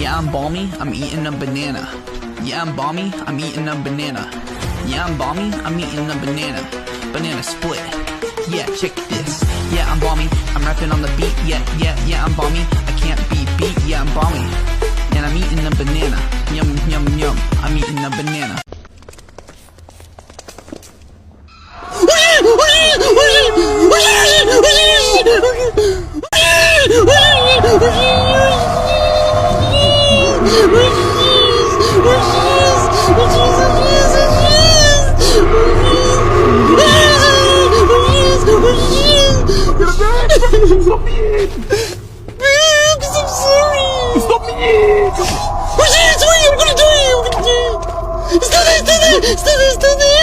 Yeah, I'm balmy, I'm eating a banana. Yeah, I'm balmy, I'm eating a banana. Yeah, I'm balmy, I'm eating a banana. Banana split. Yeah, check this. Yeah, I'm balmy, I'm rapping on the beat. Yeah, I'm balmy, I can't be beat. Yeah, I'm balmy, and I'm eating a banana. Yum, yum, yum, I'm eating a banana. Stop me in! Because I'm sorry! Stop me in! Oh shit, it's me! I'm gonna die! I'm gonna die! It's still there! It's still there! It's still there!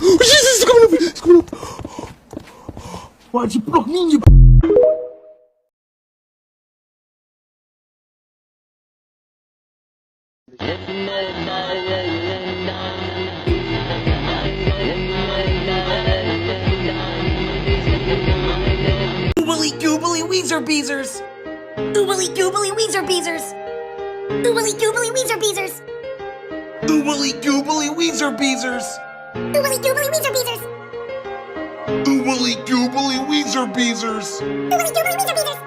Oh shit, it's coming up! It's coming up! Why'd you block me, you Oobly goobly Weezer Beezers! Oobly goobly Weezer Beezers! Oobly goobly Weezer Beezers! Oobly goobly Weezer Beezers! Oobly goobly Weezer Beezers! Oobly goobly Weezer Beezers! Oobly goobly Weezer Beezers!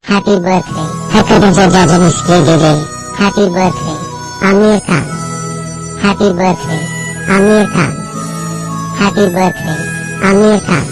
Happy birthday. Hakikaten cezasını istediği. Happy birthday. Amir Khan. Happy birthday. Amir Khan. Happy birthday. Amir Khan.